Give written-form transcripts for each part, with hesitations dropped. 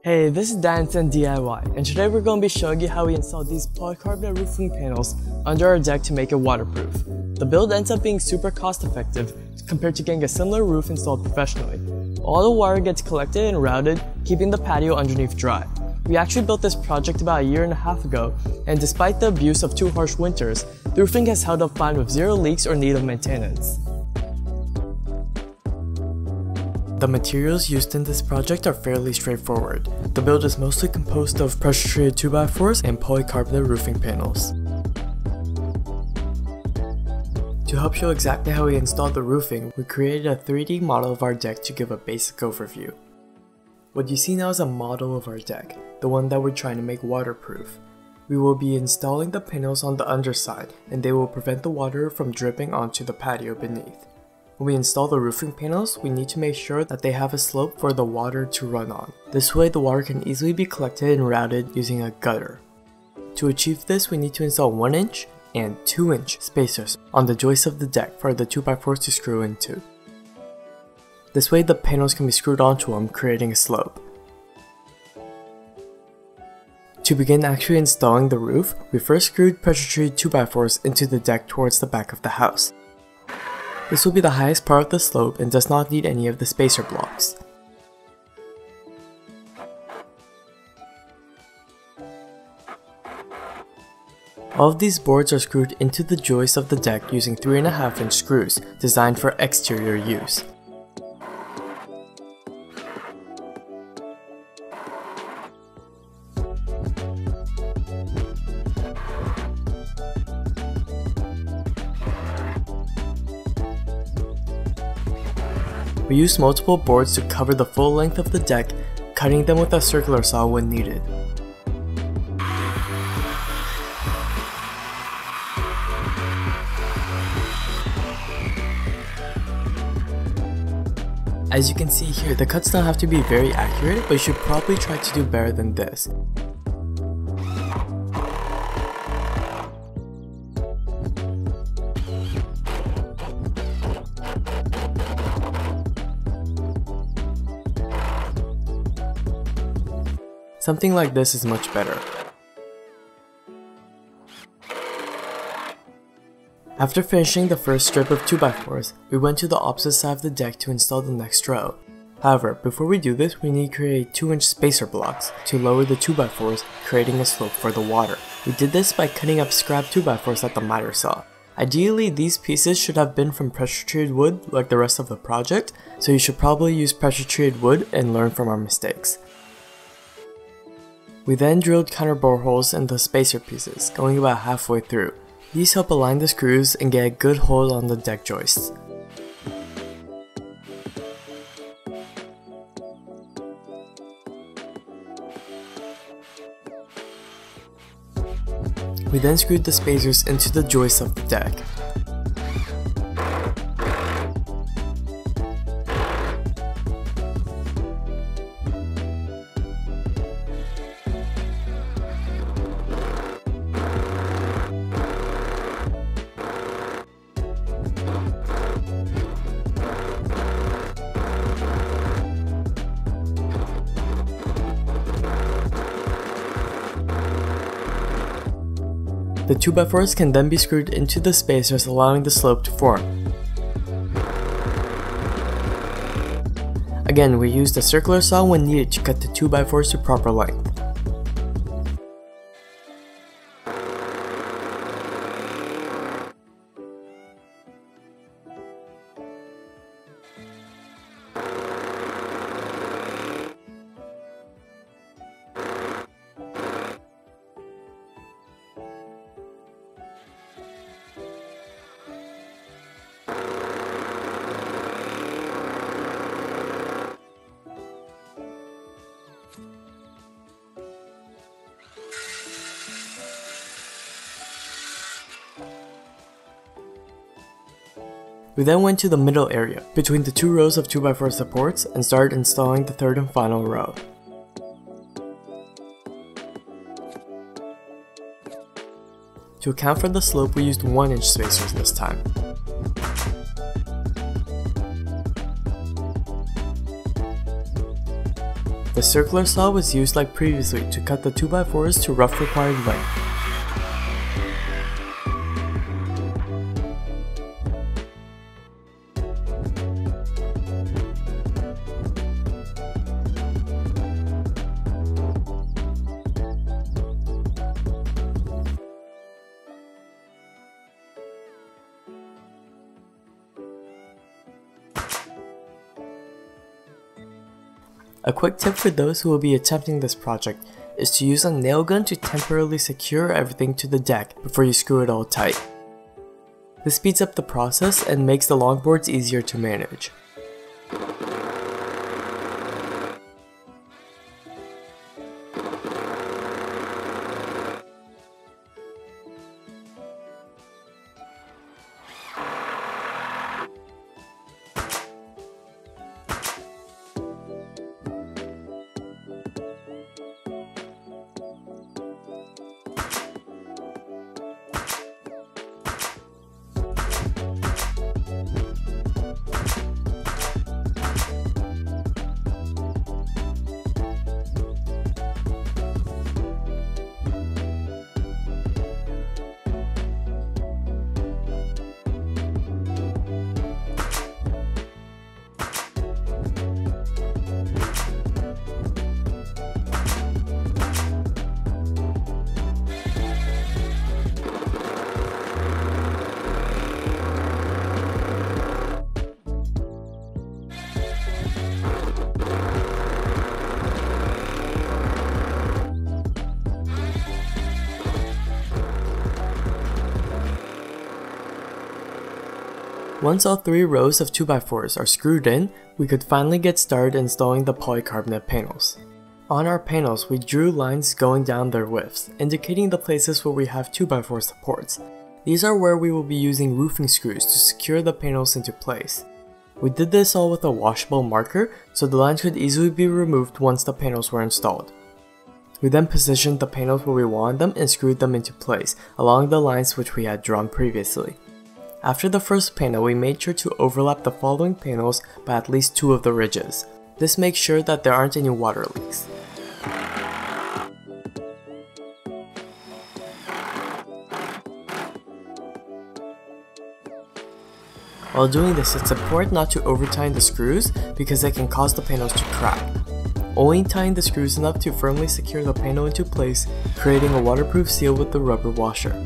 Hey, this is Dad&Son DIY, and today we're going to be showing you how we installed these polycarbonate roofing panels under our deck to make it waterproof. The build ends up being super cost effective compared to getting a similar roof installed professionally. All the water gets collected and routed, keeping the patio underneath dry. We actually built this project about a year and a half ago, and despite the abuse of 2 harsh winters, the roofing has held up fine with 0 leaks or need of maintenance. The materials used in this project are fairly straightforward. The build is mostly composed of pressure-treated 2x4s and polycarbonate roofing panels. To help show exactly how we installed the roofing, we created a 3D model of our deck to give a basic overview. What you see now is a model of our deck, the one that we're trying to make waterproof. We will be installing the panels on the underside, and they will prevent the water from dripping onto the patio beneath. When we install the roofing panels, we need to make sure that they have a slope for the water to run on. This way the water can easily be collected and routed using a gutter. To achieve this, we need to install 1-inch and 2-inch spacers on the joists of the deck for the 2x4s to screw into. This way the panels can be screwed onto them, creating a slope. To begin actually installing the roof, we first screwed pressure-treated 2x4s into the deck towards the back of the house. This will be the highest part of the slope and does not need any of the spacer blocks. All of these boards are screwed into the joists of the deck using 3.5-inch screws designed for exterior use. We used multiple boards to cover the full length of the deck, cutting them with a circular saw when needed. As you can see here, the cuts don't have to be very accurate, but you should probably try to do better than this. Something like this is much better. After finishing the first strip of 2x4s, we went to the opposite side of the deck to install the next row. However, before we do this, we need to create 2-inch spacer blocks to lower the 2x4s, creating a slope for the water. We did this by cutting up scrap 2x4s at the miter saw. Ideally, these pieces should have been from pressure-treated wood like the rest of the project, so you should probably use pressure-treated wood and learn from our mistakes. We then drilled counter boreholes in the spacer pieces, going about halfway through. These help align the screws and get a good hold on the deck joists. We then screwed the spacers into the joists of the deck. The 2x4s can then be screwed into the spacers, allowing the slope to form. Again, we used a circular saw when needed to cut the 2x4s to proper length. We then went to the middle area, between the 2 rows of 2x4 supports, and started installing the third and final row. To account for the slope, we used 1-inch spacers this time. The circular saw was used like previously to cut the 2x4s to rough required length. A quick tip for those who will be attempting this project is to use a nail gun to temporarily secure everything to the deck before you screw it all tight. This speeds up the process and makes the longboards easier to manage. Once all 3 rows of 2x4s are screwed in, we could finally get started installing the polycarbonate panels. On our panels, we drew lines going down their widths, indicating the places where we have 2x4 supports. These are where we will be using roofing screws to secure the panels into place. We did this all with a washable marker, so the lines could easily be removed once the panels were installed. We then positioned the panels where we wanted them and screwed them into place, along the lines which we had drawn previously. After the first panel, we made sure to overlap the following panels by at least 2 of the ridges. This makes sure that there aren't any water leaks. While doing this, it's important not to over-tighten the screws because they can cause the panels to crack. Only tying the screws enough to firmly secure the panel into place, creating a waterproof seal with the rubber washer.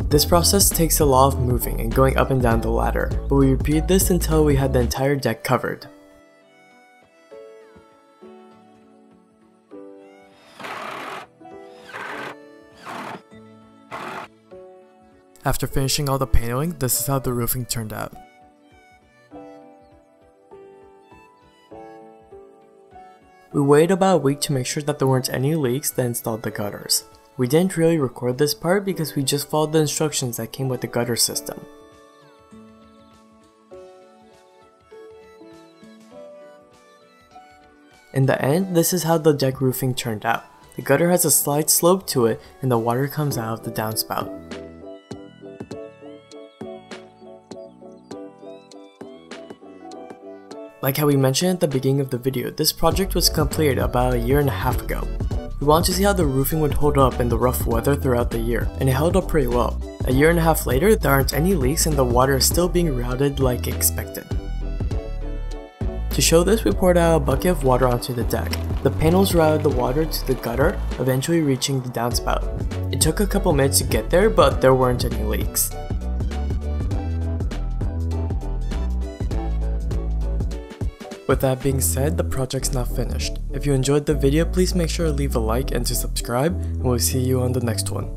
This process takes a lot of moving and going up and down the ladder, but we repeated this until we had the entire deck covered. After finishing all the paneling, this is how the roofing turned out. We waited about a week to make sure that there weren't any leaks, then installed the gutters. We didn't really record this part because we just followed the instructions that came with the gutter system. In the end, this is how the deck roofing turned out. The gutter has a slight slope to it and the water comes out of the downspout. Like how we mentioned at the beginning of the video, this project was completed about a year and a half ago. We wanted to see how the roofing would hold up in the rough weather throughout the year, and it held up pretty well. A year and a half later, there aren't any leaks and the water is still being routed like expected. To show this, we poured out a bucket of water onto the deck. The panels routed the water to the gutter, eventually reaching the downspout. It took a couple minutes to get there, but there weren't any leaks. With that being said, the project's now finished. If you enjoyed the video, please make sure to leave a like and to subscribe, and we'll see you on the next one.